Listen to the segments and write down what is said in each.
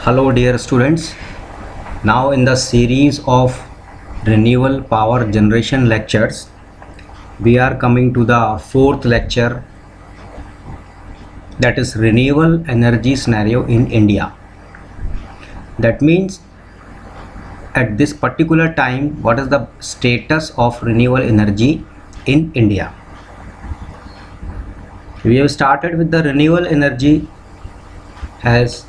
Hello dear students. Now in the series of renewable power generation lectures, we are coming to the fourth lecture, that is renewable energy scenario in India. That means at this particular time, what is the status of renewable energy in India? We have started with the renewable energy as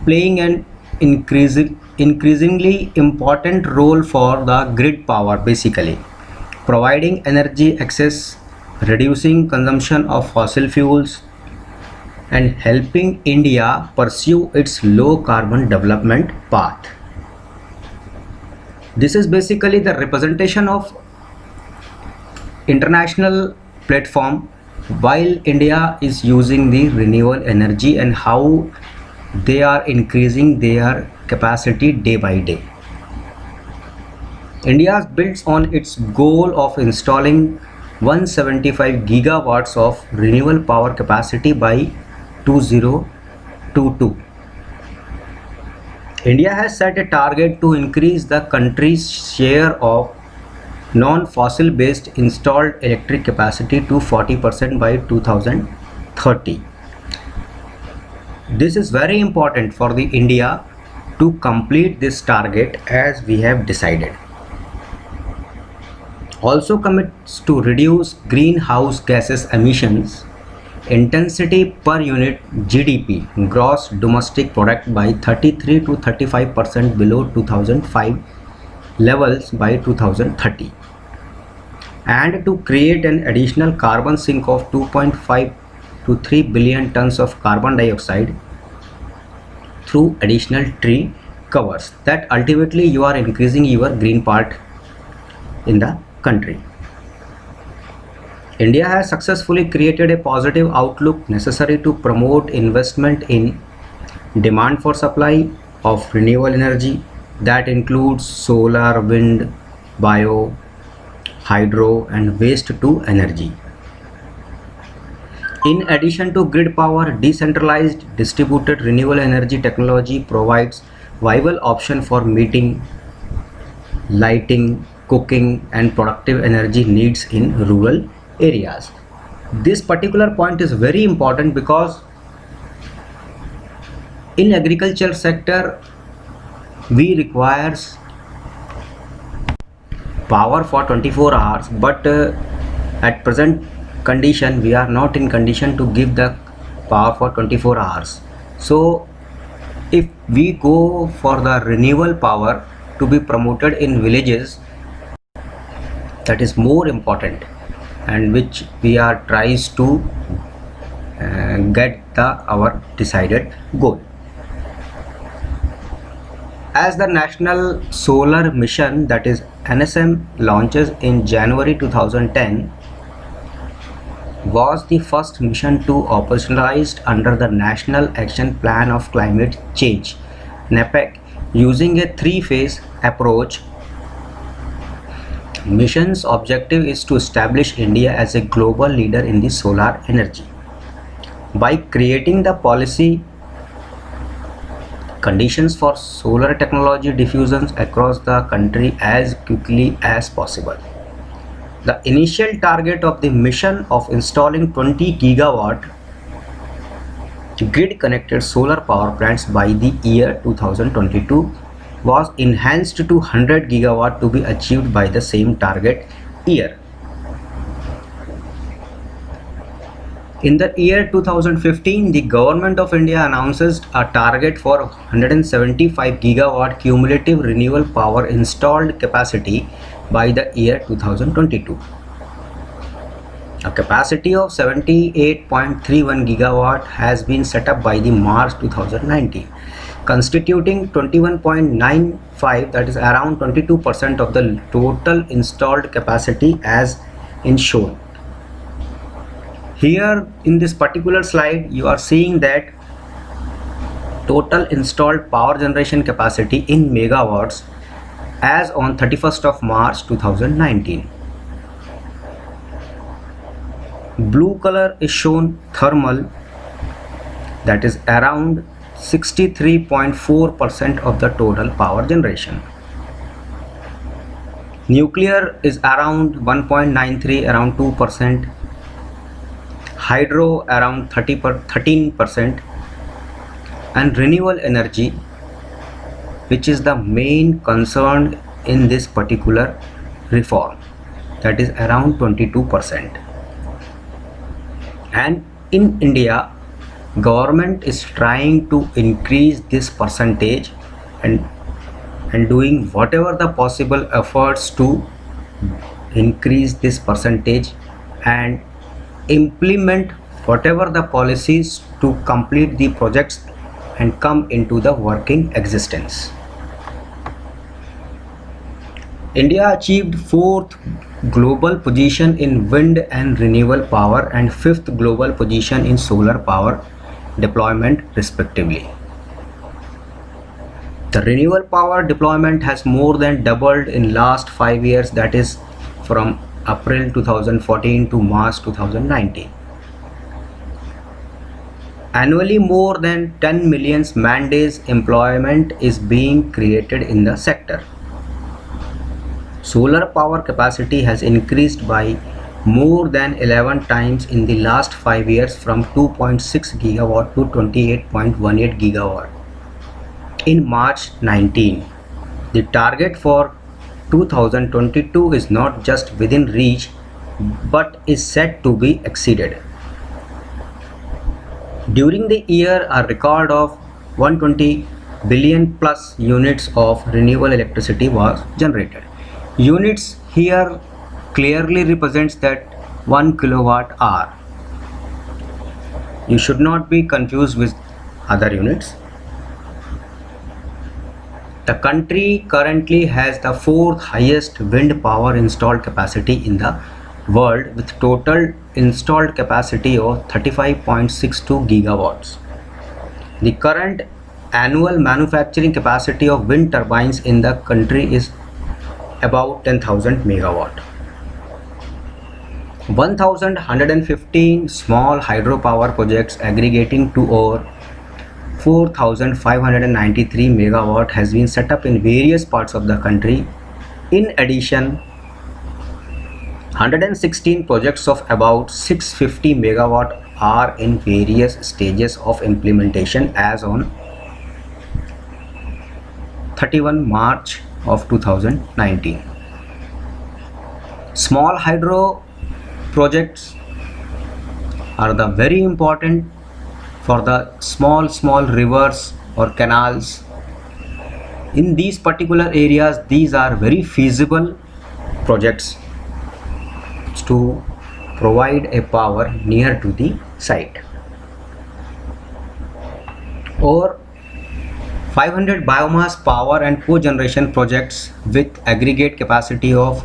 playing an increasingly important role for the grid power, basically providing energy access, reducing consumption of fossil fuels, and helping India pursue its low carbon development path. This is basically the representation of international platform while India is using the renewable energy and how they are increasing their capacity day by day. India builds on its goal of installing 175 gigawatts of renewable power capacity by 2022. India has set a target to increase the country's share of non-fossil based installed electric capacity to 40% by 2030. This is very important for the India to complete this target as we have decided. Also commits to reduce greenhouse gases emissions intensity per unit GDP, gross domestic product, by 33 to 35% below 2005 levels by 2030, and to create an additional carbon sink of 2.5 to 3 billion tons of carbon dioxide through additional tree covers. That ultimately you are increasing your green part in the country. India has successfully created a positive outlook necessary to promote investment in demand for supply of renewable energy that includes solar, wind, bio, hydro and waste to energy. In addition to grid power, decentralized distributed renewable energy technology provides viable option for meeting lighting, cooking and productive energy needs in rural areas. This particular point is very important because in agriculture sector we requires power for 24 hours, but at present condition we are not in condition to give the power for 24 hours. So if we go for the renewable power to be promoted in villages, that is more important, and which we are tries to get our decided goal. As the National Solar Mission, that is NSM, launches in January 2010, was the first mission to operationalized under the National Action Plan of Climate Change (NAPAC), using a three-phase approach. Mission's objective is to establish India as a global leader in the solar energy by creating the policy conditions for solar technology diffusions across the country as quickly as possible. The initial target of the mission of installing 20 gigawatt grid connected solar power plants by the year 2022 was enhanced to 100 gigawatt to be achieved by the same target year. In the year 2015, the Government of India announces a target for 175 gigawatt cumulative renewable power installed capacity by the year 2022. A capacity of 78.31 gigawatt has been set up by the March 2019, constituting 21.95, that is around 22% of the total installed capacity as in shown. Here in this particular slide you are seeing that total installed power generation capacity in megawatts as on 31st of March 2019. Blue color is shown thermal, that is around 63.4% of the total power generation. Nuclear is around 1.93, around 2%. Hydro around 13%. And renewable energy, which is the main concern in this particular reform, that is around 22%. And in India, government is trying to increase this percentage and doing whatever the possible efforts to increase this percentage and implement whatever the policies to complete the projects and come into the working existence. India achieved 4th global position in wind and renewable power and 5th global position in solar power deployment respectively. The renewable power deployment has more than doubled in last 5 years, that is from April 2014 to March 2019. Annually, more than 10 million man-days employment is being created in the sector. Solar power capacity has increased by more than 11 times in the last 5 years from 2.6 gigawatt to 28.18 gigawatt. In March 19, the target for 2022 is not just within reach but is set to be exceeded. During the year, a record of 120 billion plus units of renewable electricity was generated. Units here clearly represents that 1 kilowatt hour. You should not be confused with other units. The country currently has the 4th highest wind power installed capacity in the world with total installed capacity of 35.62 gigawatts. The current annual manufacturing capacity of wind turbines in the country is about 10,000 megawatt. 1,115 small hydropower projects aggregating to over 4,593 megawatt has been set up in various parts of the country. In addition, 116 projects of about 650 megawatt are in various stages of implementation as on 31 March of 2019. Small hydro projects are the very important for the small rivers or canals. In these particular areas, these are very feasible projects to provide a power near to the site. Or 500 biomass power and cogeneration projects with aggregate capacity of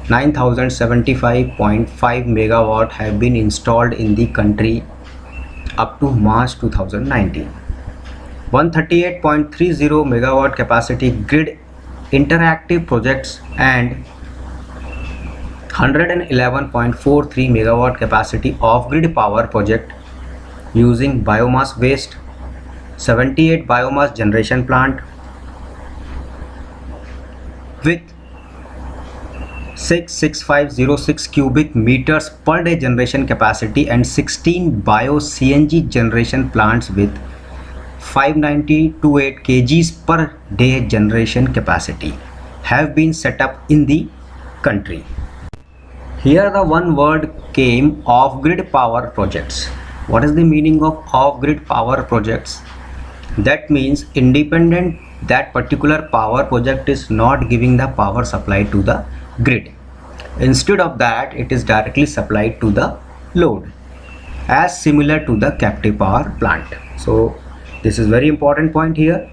9,075.5 megawatt have been installed in the country up to March 2019. 138.30 megawatt capacity grid interactive projects and 111.43 megawatt capacity off-grid power project using biomass waste, 78 biomass generation plant with 66506 cubic meters per day generation capacity and 16 bio CNG generation plants with 590-8 kgs per day generation capacity have been set up in the country. Here the one word came, off-grid power projects. What is the meaning of off-grid power projects? That means independent, that particular power project is not giving the power supply to the grid. Instead of that, it is directly supplied to the load, as similar to the captive power plant. So this is very important point here.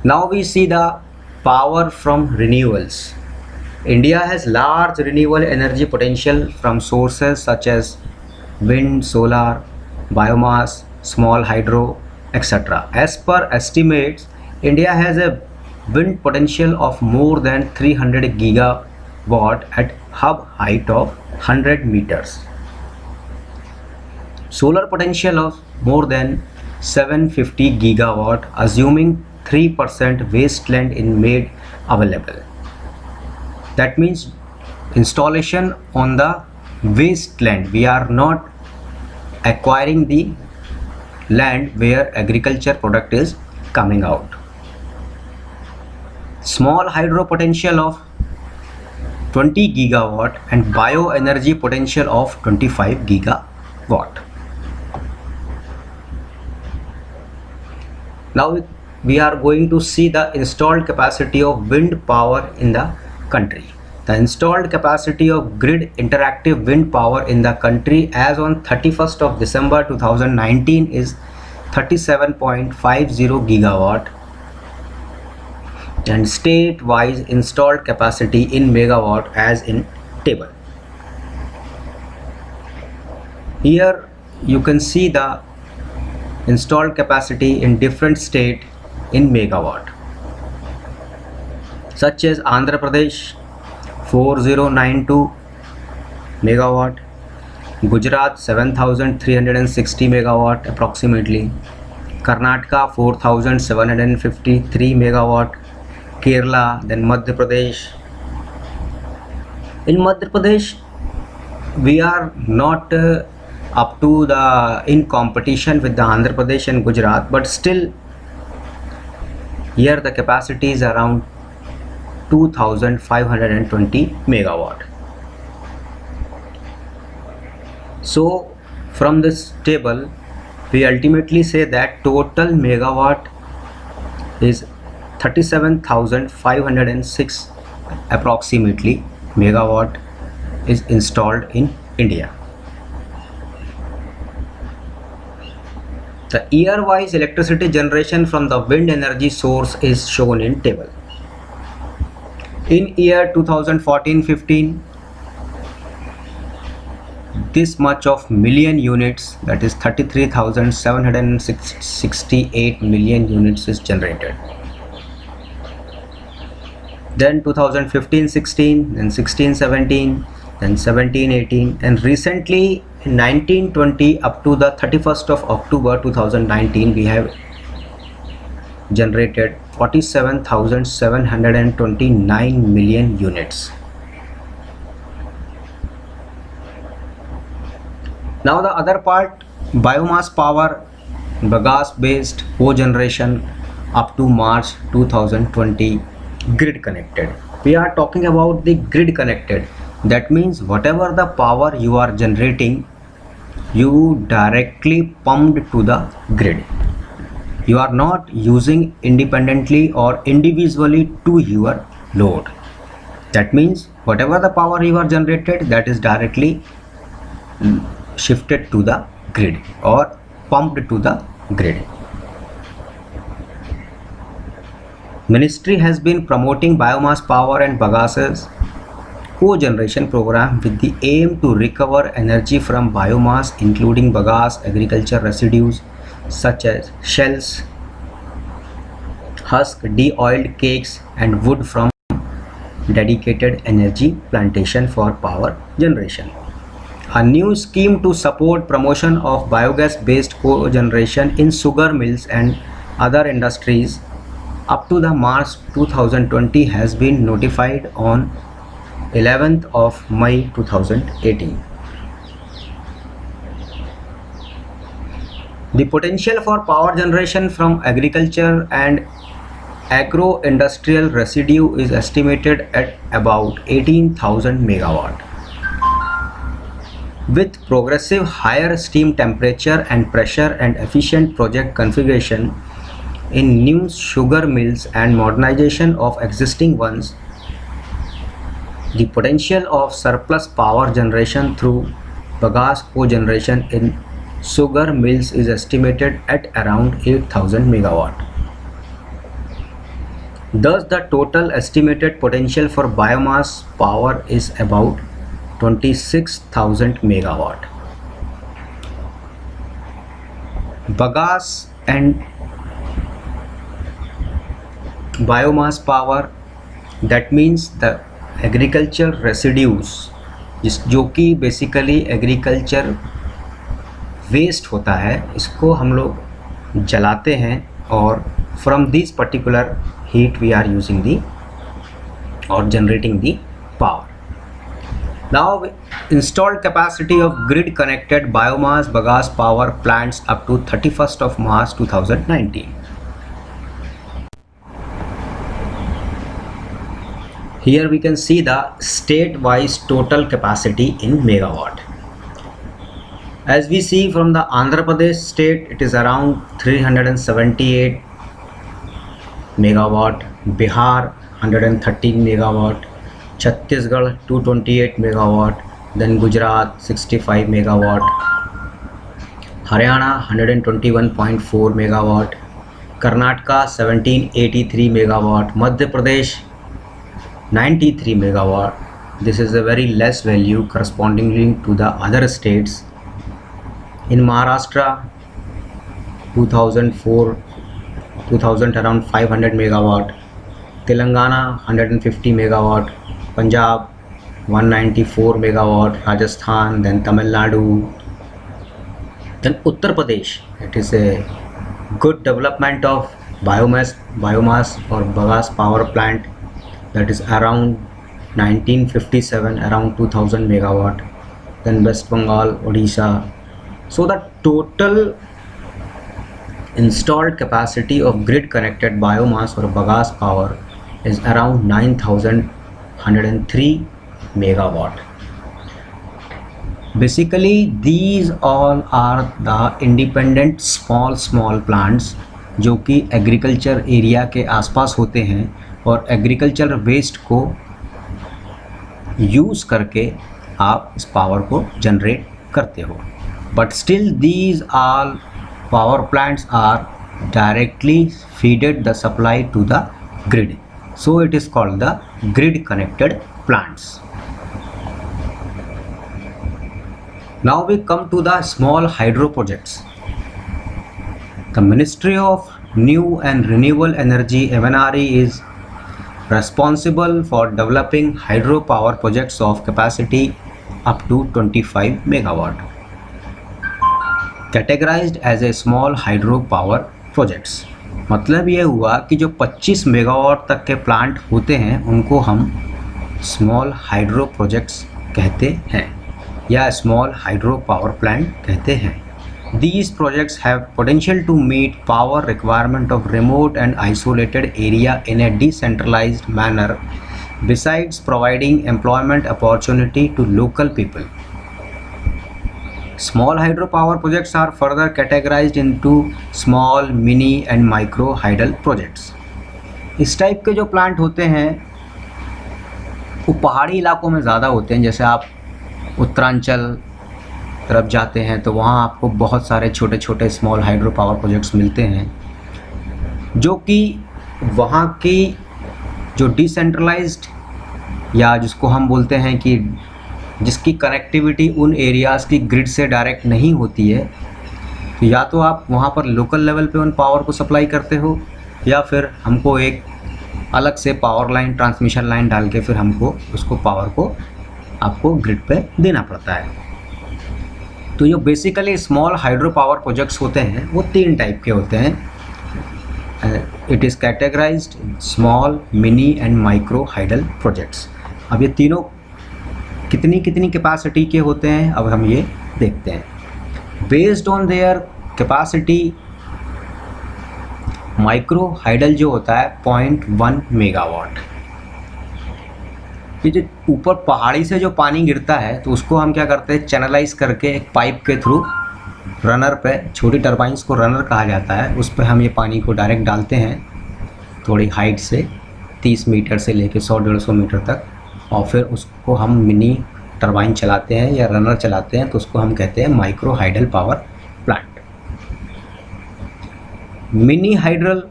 Now we see the power from renewables. India has large renewable energy potential from sources such as wind, solar, biomass, small hydro, etc. As per estimates, India has a wind potential of more than 300 gigawatt at hub height of 100 meters. Solar potential of more than 750 gigawatt, assuming 3% wasteland in made available. That means installation on the wasteland. We are not acquiring the land where agriculture product is coming out. Small hydro potential of 20 gigawatt and bioenergy potential of 25 gigawatt. Now we are going to see the installed capacity of wind power in the country. The installed capacity of grid interactive wind power in the country as on 31st of December 2019 is 37.50 gigawatt, and state-wise installed capacity in megawatt as in table. Here you can see the installed capacity in different state in megawatt, such as Andhra Pradesh 4092 megawatt, Gujarat 7360 megawatt approximately, Karnataka 4753 megawatt, Kerala, then Madhya Pradesh. In Madhya Pradesh we are not up to the in competition with the Andhra Pradesh and Gujarat, but still here the capacity is around 2520 megawatt. So from this table we ultimately say that total megawatt is 37,506 approximately megawatt is installed in India. The year-wise electricity generation from the wind energy source is shown in table. In year 2014-15, this much of million units, that is 33,768 million units is generated. Then 2015-16, then 16-17, then 17-18, and recently in 19-20 up to the 31st of October 2019 we have generated 47,729 million units. Now the other part, biomass power, bagasse based cogeneration up to March 2020, grid connected. We are talking about the grid connected. That means whatever the power you are generating, you directly pumped to the grid. You are not using independently or individually to your load. That means whatever the power you are generated, that is directly shifted to the grid or pumped to the grid. Ministry has been promoting biomass power and bagasses cogeneration program with the aim to recover energy from biomass including bagasse, agriculture residues such as shells, husk, de-oiled cakes and wood from dedicated energy plantation for power generation. A new scheme to support promotion of biogas based cogeneration in sugar mills and other industries up to the March 2020 has been notified on 11th of May 2018. The potential for power generation from agriculture and agro-industrial residue is estimated at about 18,000 megawatt. With progressive higher steam temperature and pressure and efficient project configuration in new sugar mills and modernization of existing ones, the potential of surplus power generation through bagasse cogeneration in sugar mills is estimated at around 8,000 megawatt. Thus, the total estimated potential for biomass power is about 26,000 megawatt. Bagasse and biomass power, that means the agriculture residues जो कि basically agriculture waste होता है इसको हम लोग जलाते हैं और from this particular heat we are using the और generating the power. Now installed capacity of grid connected biomass bagasse power plants up to 31st of March 2019. Here we can see the state-wise total capacity in megawatt. As we see from the Andhra Pradesh state, it is around 378 megawatt, Bihar 113 megawatt, Chhattisgarh 228 megawatt, then Gujarat 65 megawatt, Haryana 121.4 megawatt, Karnataka 1783 megawatt, Madhya Pradesh 93 megawatt. This is a very less value correspondingly to the other states. In Maharashtra 2000 around 500 megawatt, Telangana 150 megawatt, Punjab 194 megawatt, Rajasthan, then Tamil Nadu, then Uttar Pradesh. It is a good development of biomass or bagasse power plant, that is around 1957 around 2000 megawatt, then West Bengal, Odisha. So the total installed capacity of grid connected biomass or bagasse power is around 9103 megawatt. Basically these all are the independent small plants जो कि agriculture area के आसपास होते हैं और agriculture waste को use करके आप इस पावर को जनरेट करते हो. But still these all power plants are directly feeded the supply to the grid, so it is called the grid connected plants. Now we come to the small hydro projects. The Ministry of New and Renewable Energy MNRE is responsible for developing hydro power projects of capacity up to 25 megawatt, categorised as a small hydro power projects. मतलब ये हुआ कि जो 25 megawatt तक के plant होते हैं उनको हम स्मॉल हाइड्रो प्रोजेक्ट्स कहते हैं या स्मॉल हाइड्रो पावर प्लांट कहते हैं. These projects have potential to meet power requirement of remote and isolated area in a decentralized manner, besides providing employment opportunity to local people. Small hydropower projects are further categorized into small, mini and micro hydel projects. इस type के जो plant होते हैं वो पहाड़ी इलाकों में ज़्यादा होते हैं. जैसे आप उत्तरांचल तरफ जाते हैं तो वहाँ आपको बहुत सारे छोटे छोटे स्मॉल हाइड्रो पावर प्रोजेक्ट्स मिलते हैं जो कि वहाँ की जो डिसेंट्रलाइज्ड या जिसको हम बोलते हैं कि जिसकी कनेक्टिविटी उन एरियाज़ की ग्रिड से डायरेक्ट नहीं होती है. तो या तो आप वहाँ पर लोकल लेवल पे उन पावर को सप्लाई करते हो या फिर हमको एक अलग से पावर लाइन ट्रांसमिशन लाइन डाल के फिर हमको उसको पावर को आपको ग्रिड पे देना पड़ता है. तो जो basically small hydro power projects होते हैं वो 3 टाइप के होते हैं. It is categorised small, mini and micro hydel projects. अब ये तीनों कितनी कैपेसिटी के होते हैं अब हम ये देखते हैं. Based on their capacity micro hydel जो होता है 0.1 मेगावाट. ये जो ऊपर पहाड़ी से जो पानी गिरता है तो उसको हम क्या करते हैं चैनलाइज करके एक पाइप के थ्रू रनर पे, छोटी टरबाइंस को रनर कहा जाता है, उस पर हम ये पानी को डायरेक्ट डालते हैं थोड़ी हाइट से 30 मीटर से लेके 100-150 मीटर तक, और फिर उसको हम मिनी टरबाइन चलाते हैं या रनर चलाते हैं तो उसको हम कहते हैं micro hydel power plant. Mini hydel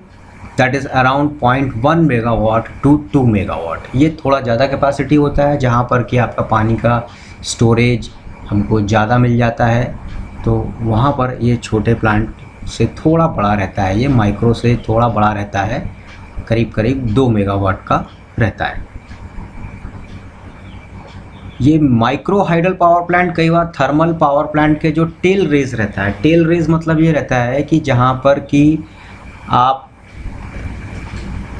that is around 0.1 megawatt to 2 megawatt. ये थोड़ा ज़्यादा कैपेसिटी होता है जहाँ पर कि आपका पानी का स्टोरेज हमको ज़्यादा मिल जाता है. तो वहाँ पर ये छोटे प्लांट से थोड़ा बड़ा रहता है, ये माइक्रो से थोड़ा बड़ा रहता है, करीब 2 मेगावाट का रहता है. ये माइक्रो हाइडल पावर प्लांट कई बार थर्मल पावर प्लांट के जो टेल रेज रहता है, टेल रेज मतलब ये रहता है कि जहाँ पर कि आप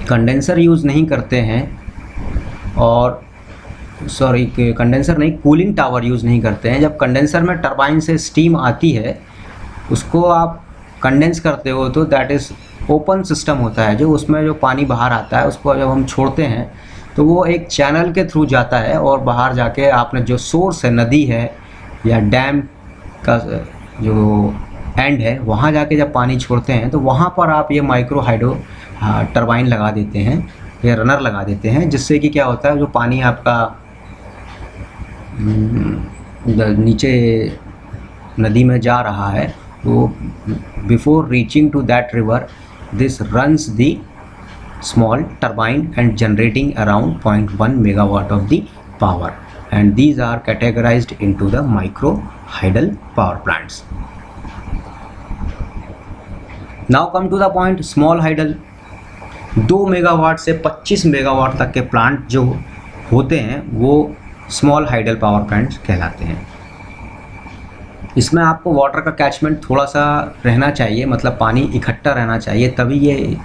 कंडेंसर यूज़ नहीं करते हैं, और सॉरी कंडेंसर नहीं, कूलिंग टावर यूज़ नहीं करते हैं। जब कंडेंसर में टरबाइन से स्टीम आती है, उसको आप कंडेंस करते हो तो दैट इज़ ओपन सिस्टम होता है, जो उसमें जो पानी बाहर आता है उसको जब हम छोड़ते हैं तो वो एक चैनल के थ्रू जाता है और बाहर जाके आपने जो सोर्स है, नदी है या डैम का जो एंड है, वहाँ जाके जब पानी छोड़ते हैं तो वहाँ पर आप ये माइक्रो हाइड्रो टरबाइन लगा देते हैं या रनर लगा देते हैं, जिससे कि क्या होता है, जो पानी आपका नीचे नदी में जा रहा है, तो before reaching to that river this runs the small turbine and generating around 0.1 megawatt of the power, and these are categorized into the micro hydel power plants. Now come to the point small hydel. 2 megawatt से 25 megawatt तक के plant जो होते हैं वो small hydel power plants कहलाते हैं। इसमें आपको वाटर का कैचमेंट थोड़ा सा रहना चाहिए, मतलब पानी इकट्ठा रहना चाहिए, तभी ये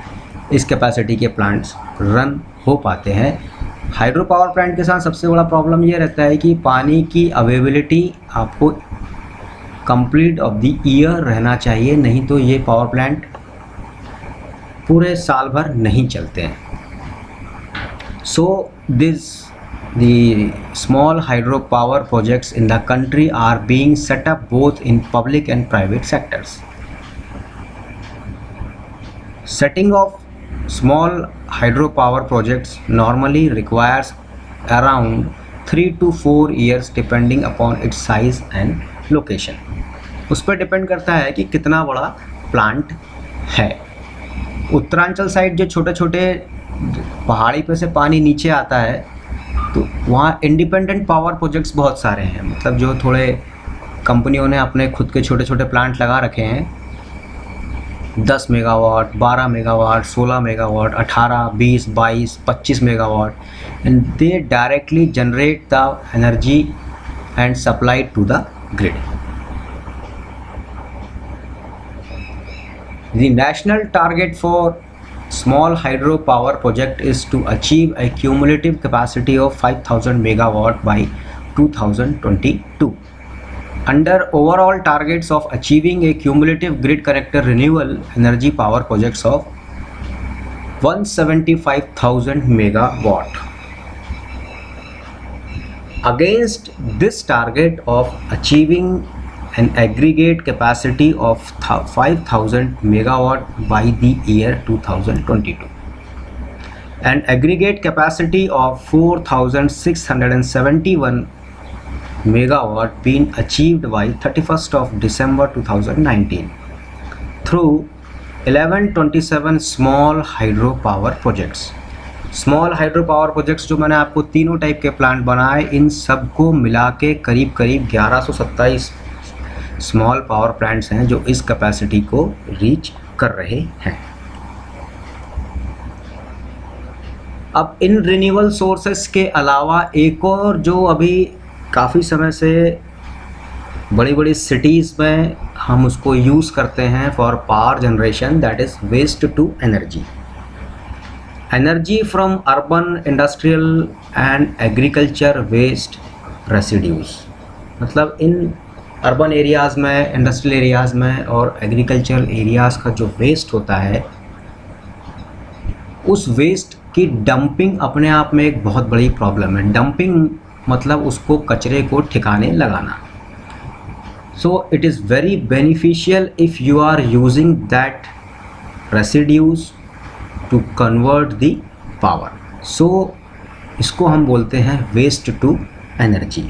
इस कैपेसिटी के प्लांट्स रन हो पाते हैं। हाइड्रो पावर प्लांट के साथ सबसे बड़ा प्रॉब्लम ये रहता है कि पानी की अवेलेबिलिटी आपको कंप्लीट ऑफ द ईयर रहना चाहिए, नहीं तो ये पावर प्लांट पूरे साल भर नहीं चलते हैं। सो the small hydro power projects in the country are being set up both in public and private sectors. Setting of small hydropower projects normally requires around 3 to 4 years depending upon its size and location. उस पर depend करता है कि कितना बड़ा plant है। Uttaranchal side जो छोटे छोटे पहाड़ी पे से पानी नीचे आता है, तो वहाँ इंडिपेंडेंट पावर प्रोजेक्ट्स बहुत सारे हैं, मतलब जो थोड़े कंपनियों ने अपने खुद के छोटे छोटे प्लांट लगा रखे हैं, 10 megawatt, 12 megawatt, 16 megawatt, 18, 20, 22, 25 megawatt, and they directly generate the energy and supply to the grid. The national target for small hydro power project is to achieve a cumulative capacity of 5,000 megawatt by 2022. Under overall targets of achieving a cumulative grid connector renewable energy power projects of 175,000 megawatt. Against this target of achieving an aggregate capacity of 5,000 megawatt by the year 2022, an aggregate capacity of 4,671 megawatt being achieved by 31st of December 2019 through 1127 small hydro power projects. Small hydro power projects जो मैंने आपको तीनों type के plant बनाए, इन सबको मिला के करीब करीब 1127 स्मॉल पावर प्लांट्स हैं जो इस कैपेसिटी को रीच कर रहे हैं। अब इन रिन्यूएबल सोर्सेस के अलावा एक और जो अभी काफ़ी समय से बड़ी बड़ी सिटीज़ में हम उसको यूज़ करते हैं for power generation, that is waste to energy. Energy from urban, industrial and agriculture waste residues. मतलब इन अर्बन एरियाज़ में, इंडस्ट्रियल एरियाज़ में और एग्रीकल्चरल एरियाज़ का जो वेस्ट होता है, उस वेस्ट की डंपिंग अपने आप में एक बहुत बड़ी प्रॉब्लम है. डंपिंग मतलब उसको कचरे को ठिकाने लगाना. So it is very beneficial if you are using that residues to convert the power. So इसको हम बोलते हैं waste to energy.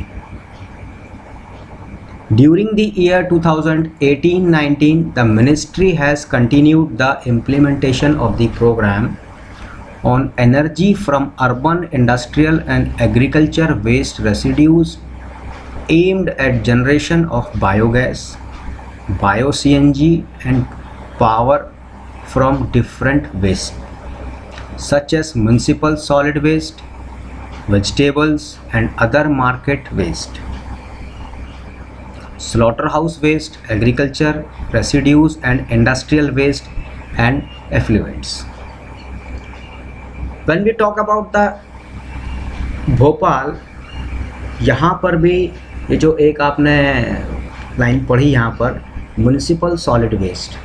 During the year 2018-19, the ministry has continued the implementation of the program on energy from urban, industrial and agriculture waste residues aimed at generation of biogas, bio-CNG and power from different waste such as municipal solid waste, vegetables and other market waste, slaughterhouse waste, agriculture residues and industrial waste and effluents. When we talk about the Bhopal, यहाँ पर भी ये जो एक आपने line पढ़ी यहाँ पर म्युनिसिपल सॉलिड वेस्ट,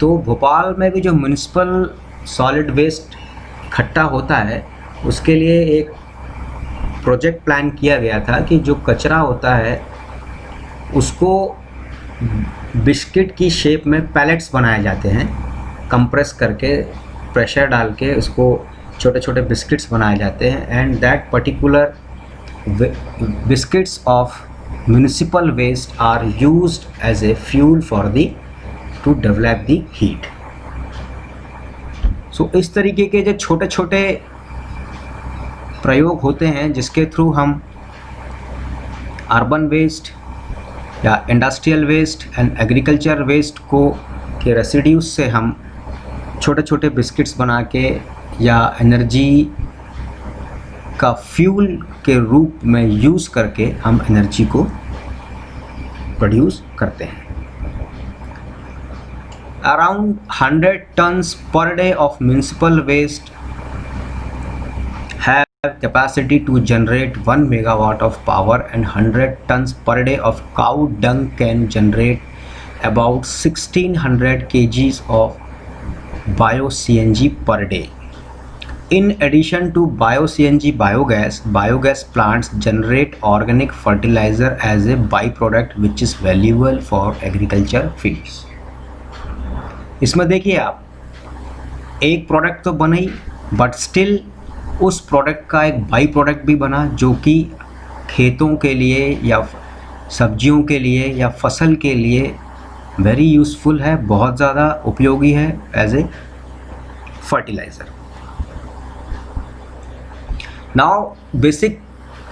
तो भोपाल में भी जो म्युनिसिपल सॉलिड वेस्ट इकट्ठा होता है उसके लिए एक प्रोजेक्ट प्लान किया गया था कि जो कचरा होता है उसको बिस्किट की शेप में पैलेट्स बनाए जाते हैं, कंप्रेस करके प्रेशर डाल के उसको छोटे छोटे बिस्किट्स बनाए जाते हैं, and that particular biscuits of municipal waste are used as a fuel for the to develop the heat. So इस तरीके के जो छोटे छोटे प्रयोग होते हैं जिसके थ्रू हम अर्बन वेस्ट या industrial waste and agriculture waste को के रेसिड्यूज से हम छोटे छोटे बिस्किट्स बना के या एनर्जी का फ्यूल के रूप में यूज़ करके हम एनर्जी को प्रोड्यूस करते हैं. Around 100 tons per day of municipal waste have capacity to generate 1 megawatt of power, and 100 tons per day of cow dung can generate about 1600 kgs of bio-CNG per day. In addition to bio-CNG biogas plants generate organic fertilizer as a byproduct which is valuable for agriculture fields. इसमें देखिए आप, एक product तो बना ही, but still उस product का एक by product भी बना जो कि खेतों के लिए या सब्जियों के लिए या फसल के लिए वेरी यूज़फुल है, बहुत ज़्यादा उपयोगी है as a fertiliser. Now basic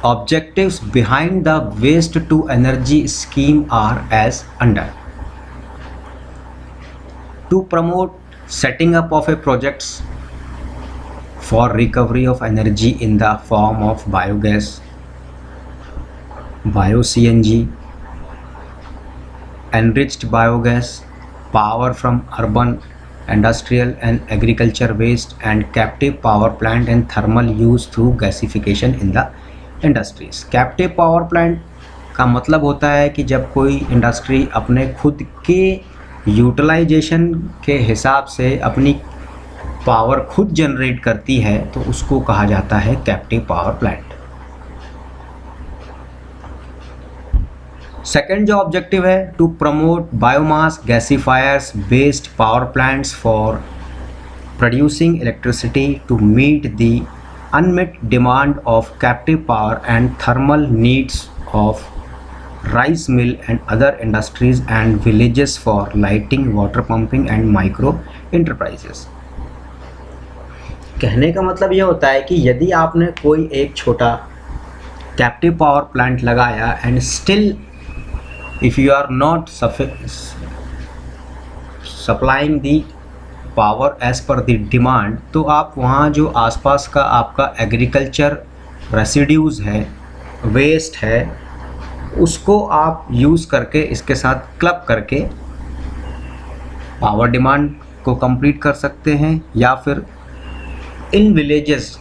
objectives behind the waste to energy scheme are as under. To promote setting up of a projects for recovery of energy in the form of biogas, bio-CNG, enriched biogas, power from urban, industrial and agriculture waste, and captive power plant and thermal use through gasification in the industries. Captive power plant का मतलब होता है कि जब कोई industry अपने खुद के यूटिलाइजेशन के हिसाब से अपनी पावर खुद जनरेट करती है तो उसको कहा जाता है कैप्टिव पावर प्लांट. सेकेंड जो ऑब्जेक्टिव है, to promote biomass gasifiers based power plants for producing electricity to meet the unmet demand of captive power and thermal needs of rice mill and other industries and villages for lighting, water pumping and micro enterprises. कहने का मतलब ये होता है कि यदि आपने कोई एक छोटा कैप्टिव पावर प्लांट लगाया and still if you are not supplying the power as per the demand, तो आप वहाँ जो आसपास का आपका एग्रीकल्चर रेसिड्यूज़ है, वेस्ट है, उसको आप यूज़ करके इसके साथ क्लब करके पावर डिमांड को कंप्लीट कर सकते हैं. या फिर इन विलेजेस,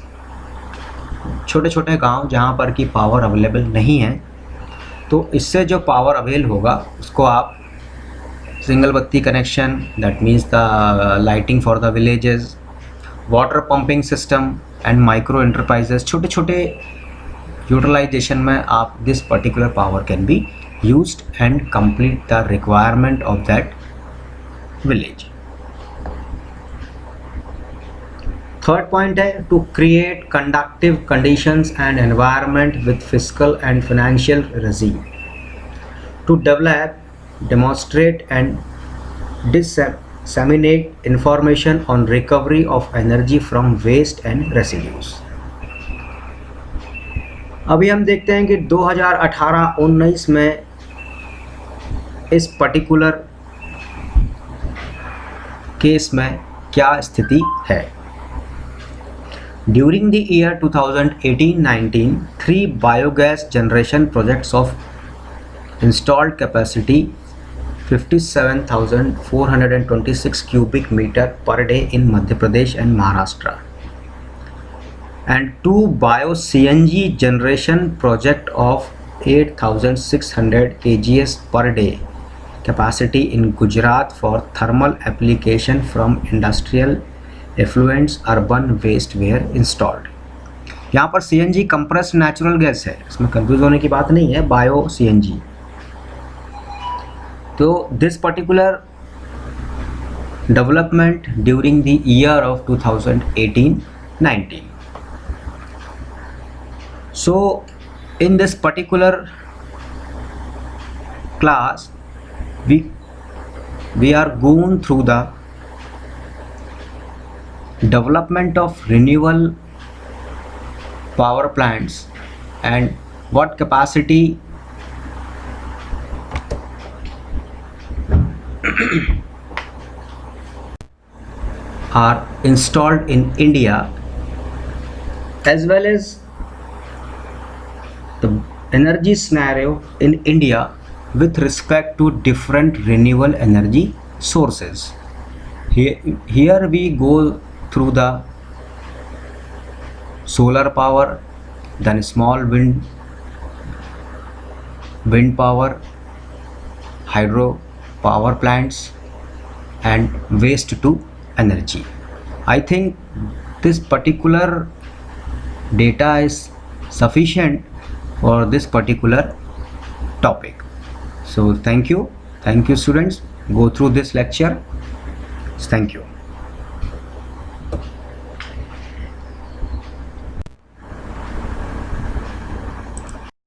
छोटे छोटे गांव जहां पर की पावर अवेलेबल नहीं है, तो इससे जो पावर अवेल होगा उसको आप सिंगल बत्ती connection, that means the lighting for the villages, water pumping system and micro enterprises, छोटे छोटे यूटिलाइजेशन में आप this particular power can be used and complete the requirement of that village. Third point है, to create conductive conditions and environment with physical and financial regime to develop, demonstrate and disseminate information on recovery of energy from waste and residues. अभी हम देखते हैं कि 2018-19 में इस particular case में क्या स्थिति है. During the year 2018-19, 3 biogas generation projects of installed capacity 57,426 cubic meter per day in Madhya Pradesh and Maharashtra, and 2 bio CNG generation project of 8,600 kgs per day capacity in Gujarat for thermal application from industrial effluents urban waste were installed. यहाँ पर CNG compressed natural gas है, इसमें confuse होने की बात नहीं है, bio CNG. तो this particular development during the year of 2018-19. So in this particular class we are going through the development of renewable power plants and what capacity are installed in India, as well as the energy scenario in India with respect to different renewable energy sources. Here we go through the solar power, then small wind power, hydro power plants, and waste to energy. I think this particular data is sufficient for this particular topic. So thank you students, go through this lecture. Thank you.